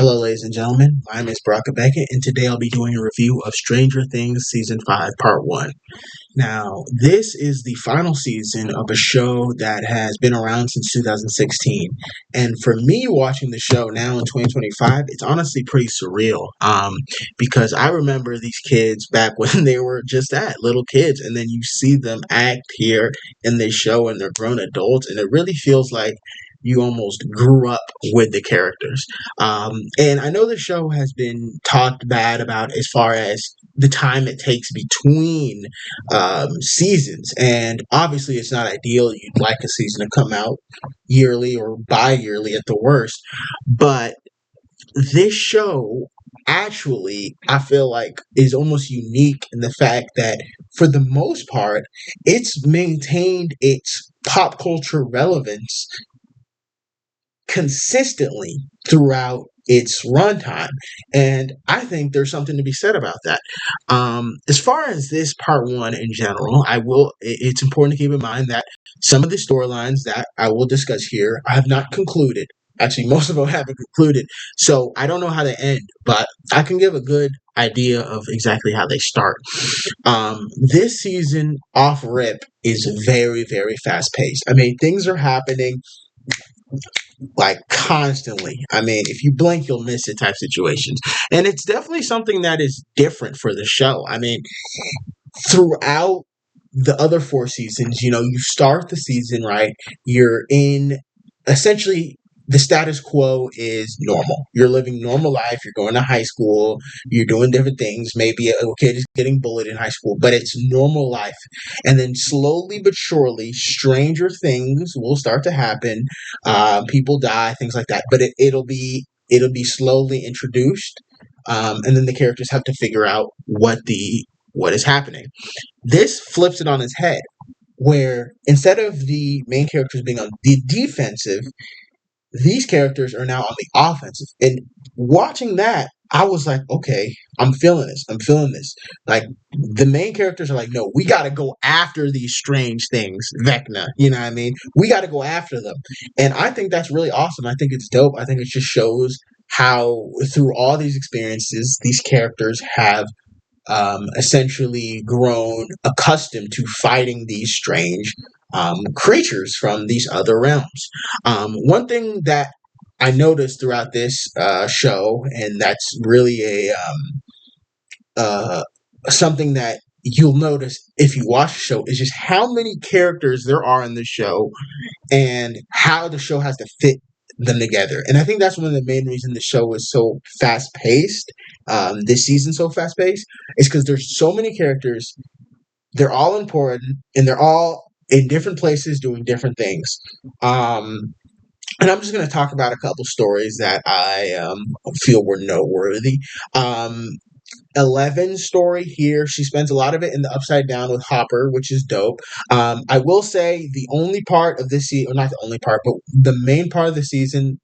Hello, ladies and gentlemen. My name is Baraka Beckett, and today I'll be doing a review of Stranger Things Season 5, Part 1. Now, this is the final season of a show that has been around since 2016. And for me, watching the show now in 2025, it's honestly pretty surreal. Because I remember these kids back when they were just that, little kids, and then you see them act here in this show and they're grown adults, and it really feels like you almost grew up with the characters. And I know the show has been talked bad about as far as the time it takes between seasons. And obviously, it's not ideal. You'd like a season to come out yearly or bi yearly at the worst. But this show actually, I feel like, is almost unique in the fact that, for the most part, it's maintained its pop culture relevance consistently throughout its runtime. And I think there's something to be said about that. As far as this part one in general, it's important to keep in mind that some of the storylines that I will discuss here I have not concluded. Actually, most of them haven't concluded. So I don't know how they end, but I can give a good idea of exactly how they start. This season off rip is very, very fast paced. I mean, things are happening like constantly. I mean, if you blink, you'll miss it type situations. And it's definitely something that is different for the show. I mean, throughout the other four seasons, you start the season, right? You're in essentially the status quo is normal. You're living normal life. You're going to high school. You're doing different things. Maybe a kid is getting bullied in high school, but it's normal life. And then slowly but surely, stranger things will start to happen. People die, things like that. But it'll be slowly introduced, and then the characters have to figure out what is happening. This flips it on its head, where instead of the main characters being on the defensive, these characters are now on the offensive. And watching that, I was like, okay, I'm feeling this. I'm feeling this. Like, the main characters are like, no, we got to go after these strange things, Vecna. You know what I mean? We got to go after them. And I think that's really awesome. I think it's dope. I think it just shows how, through all these experiences, these characters have essentially grown accustomed to fighting these strange creatures from these other realms. One thing that I noticed throughout this show, and that's really uh, something that you'll notice if you watch the show, is just how many characters there are in the show and how the show has to fit them together. And I think that's one of the main reasons the show is so fast paced. This season so fast paced is because there's so many characters. They're all important and they're all in different places doing different things. And I'm just going to talk about a couple stories that I feel were noteworthy. Um, Eleven's story here, she spends a lot of it in the Upside Down with Hopper, which is dope. I will say the only part of this season, or not the only part, but the main part of the season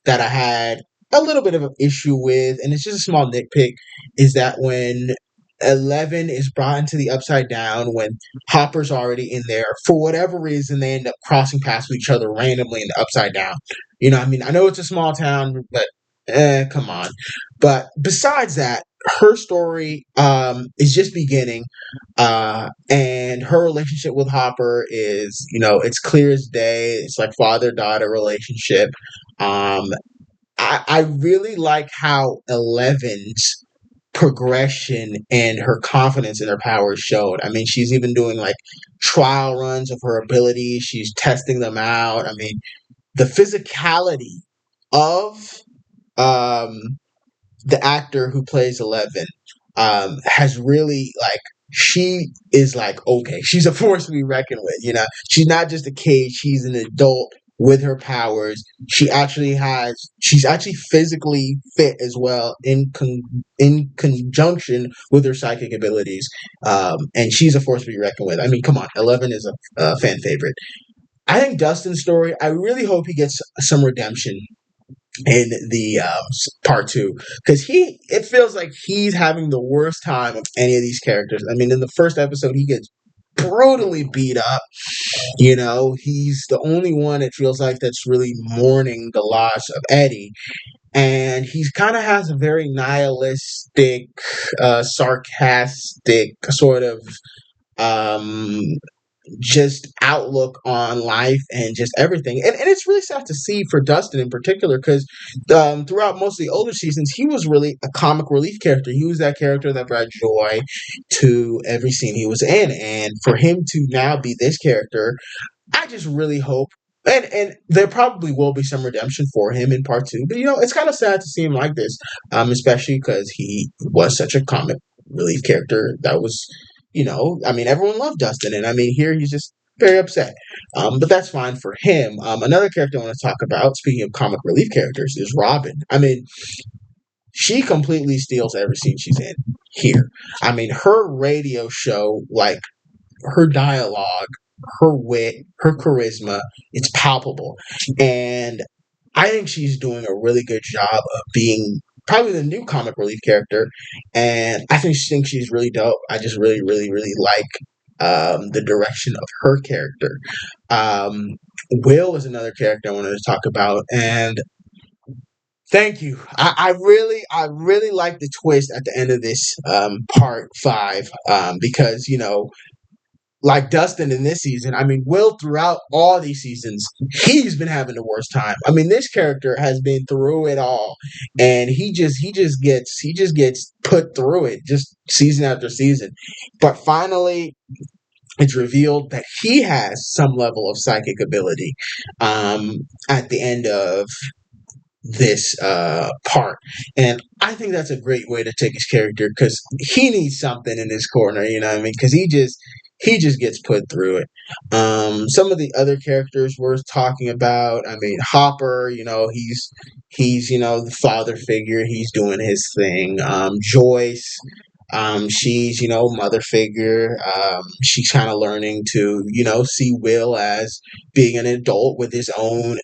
that I had a little bit of an issue with, and it's just a small nitpick, is that when Eleven is brought into the Upside Down, when Hopper's already in there, for whatever reason, they end up crossing paths with each other randomly in the Upside Down. I mean, I know it's a small town, but come on. But besides that, her story is just beginning, and her relationship with Hopper is, it's clear as day. It's like father-daughter relationship. Um, I really like how Eleven's progression and her confidence in her powers showed. I mean, she's even doing like trial runs of her abilities. She's testing them out. I mean, the physicality of um, the actor who plays 11 has really, like, she is like, okay, she's a force to be reckoned with. She's not just a kid, she's an adult with her powers. She's actually physically fit as well, in conjunction with her psychic abilities. And she's a force to be reckoned with. I mean, come on, 11 is a fan favorite. I think Dustin's story, I really hope he gets some redemption in the part two, because it feels like he's having the worst time of any of these characters. I mean, in the first episode, he gets brutally beat up. He's the only one, it feels like, that's really mourning the loss of Eddie. and he kind of has a very nihilistic, sarcastic sort of um, just outlook on life and just everything. And it's really sad to see for Dustin in particular because throughout most of the older seasons, he was really a comic relief character. He was that character that brought joy to every scene he was in. And for him to now be this character, I just really hope. And there probably will be some redemption for him in part two, but it's kind of sad to see him like this, especially because he was such a comic relief character that was, I mean, everyone loved Dustin, and I mean, here he's just very upset. But that's fine for him. Another character I want to talk about, speaking of comic relief characters, is Robin. I mean, she completely steals every scene she's in here. I mean, her radio show, like her dialogue, her wit, her charisma, it's palpable. And I think she's doing a really good job of being probably the new comic relief character. And I think she's really dope. I just really, really, really like the direction of her character. Um, Will is another character I wanted to talk about. And thank you. I really like the twist at the end of this part five because like Dustin in this season, I mean, Will throughout all these seasons, he's been having the worst time. I mean, this character has been through it all, and he just gets put through it just season after season. But finally, it's revealed that he has some level of psychic ability at the end of this part, and I think that's a great way to take his character because he needs something in his corner, you know what I mean, because he just gets put through it. Some of the other characters worth talking about, I mean, Hopper, he's the father figure, he's doing his thing. Joyce, she's mother figure. She's kind of learning to see Will as being an adult with his own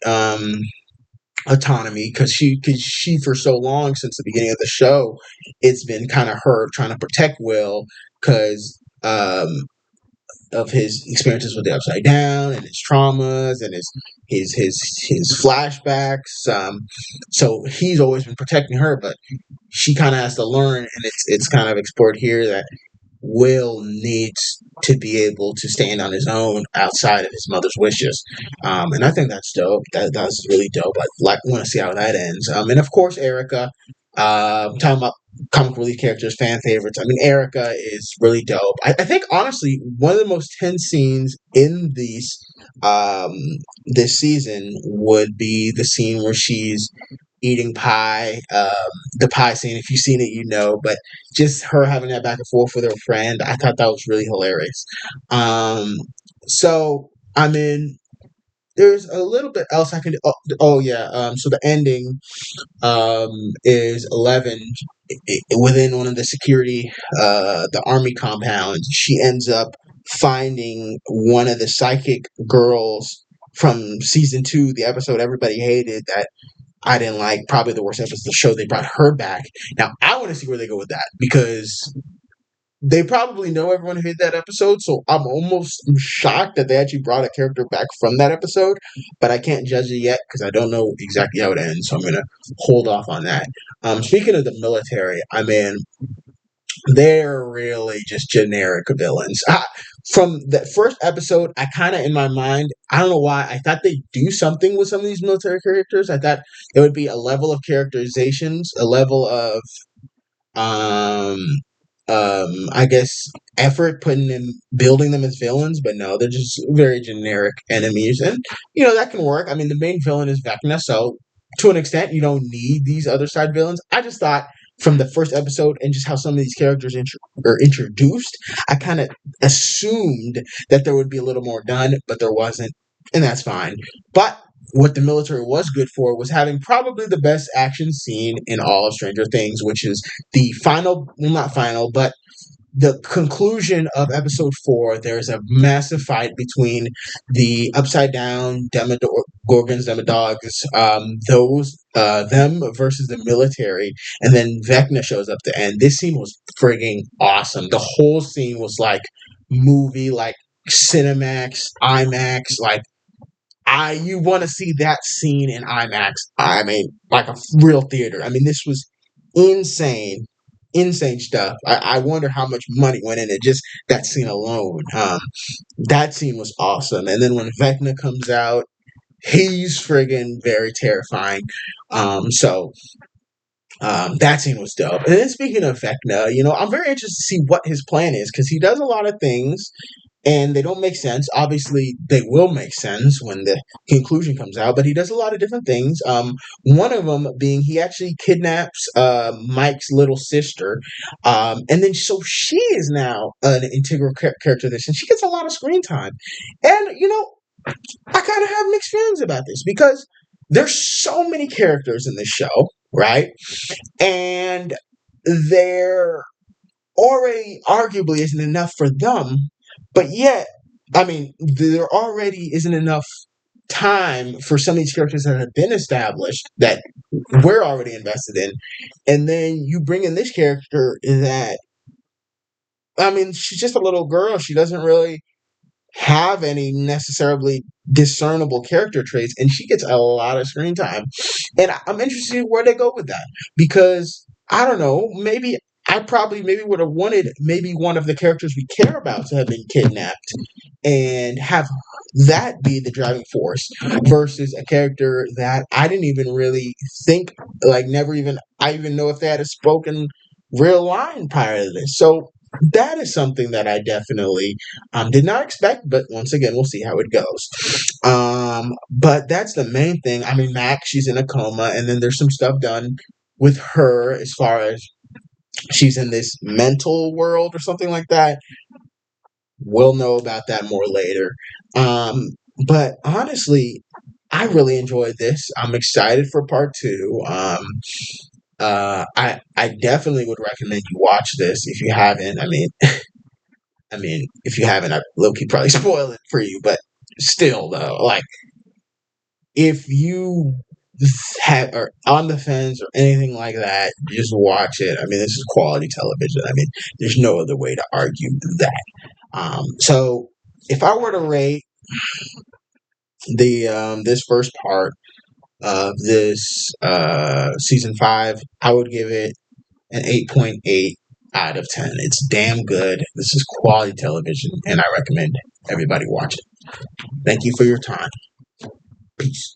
autonomy because she for so long since the beginning of the show, it's been kind of her trying to protect Will because of his experiences with the Upside Down and his traumas and his flashbacks. So he's always been protecting her, but she kind of has to learn, and it's kind of explored here that Will needs to be able to stand on his own outside of his mother's wishes. And I think that's dope. That's really dope. I want to see how that ends. And of course, Erica. Talking about comic relief characters, fan favorites. I mean, Erica is really dope. I think honestly, one of the most tense scenes in um, this season would be the scene where she's eating pie. The pie scene, if you've seen it, but just her having that back and forth with her friend, I thought that was really hilarious. Um, so, I mean, there's a little bit else I can do. Oh yeah. So the ending is 11 within one of the security, the army compounds. She ends up finding one of the psychic girls from season two, the episode everybody hated that I didn't like, probably the worst episode of the show. They brought her back. Now I want to see where they go with that because they probably know everyone who hit that episode, so I'm almost shocked that they actually brought a character back from that episode, but I can't judge it yet because I don't know exactly how it ends, so I'm going to hold off on that. Speaking of the military, I mean, they're really just generic villains. From the first episode, I kind of, in my mind, I don't know why, I thought they'd do something with some of these military characters. I thought there would be a level of characterizations, a level of um I guess effort putting in building them as villains, but no, they're just very generic enemies, and that can work. I mean, the main villain is Vecna, so to an extent, you don't need these other side villains. I just thought from the first episode and just how some of these characters are introduced, I kind of assumed that there would be a little more done, but there wasn't, and that's fine. But what the military was good for was having probably the best action scene in all of Stranger Things, which is the final, well, not final, but the conclusion of episode four. There's a massive fight between the Upside Down Demogorgons, Demodogs, them versus the military, and then Vecna shows up to end. This scene was frigging awesome. The whole scene was like movie, like Cinemax, IMAX, like you want to see that scene in IMAX. I mean, like a real theater. I mean, this was insane, insane stuff. I wonder how much money went into just that scene alone. That scene was awesome. And then when Vecna comes out, he's friggin' very terrifying. So that scene was dope. And then speaking of Vecna, I'm very interested to see what his plan is because he does a lot of things and they don't make sense. Obviously, they will make sense when the conclusion comes out, but he does a lot of different things. One of them being he actually kidnaps Mike's little sister, and then so she is now an integral character of this, and she gets a lot of screen time. And I kind of have mixed feelings about this because there's so many characters in this show, right? And there already arguably isn't enough for them, but yet, I mean, there already isn't enough time for some of these characters that have been established that we're already invested in. And then you bring in this character that, I mean, she's just a little girl. She doesn't really have any necessarily discernible character traits, and she gets a lot of screen time. And I'm interested where they go with that because I don't know, maybe I probably maybe would have wanted maybe one of the characters we care about to have been kidnapped and have that be the driving force versus a character that I didn't even really think like never even I even know if they had a spoken real line prior to this. So that is something that I definitely did not expect, but once again, we'll see how it goes. But that's the main thing. I mean, Max, she's in a coma, and then there's some stuff done with her as far as she's in this mental world or something like that. We'll know about that more later. Um, but honestly, I really enjoyed this. I'm excited for part two. I definitely would recommend you watch this if you haven't. I mean, if you haven't, I low key probably spoil it for you, but still though, like if you have are on the fence or anything like that, just watch it. I mean, this is quality television. I mean, there's no other way to argue that. So if I were to rate the this first part of this season 5, I would give it an 8.8 out of 10. It's damn good. This is quality television, and I recommend everybody watch it. Thank you for your time. Peace.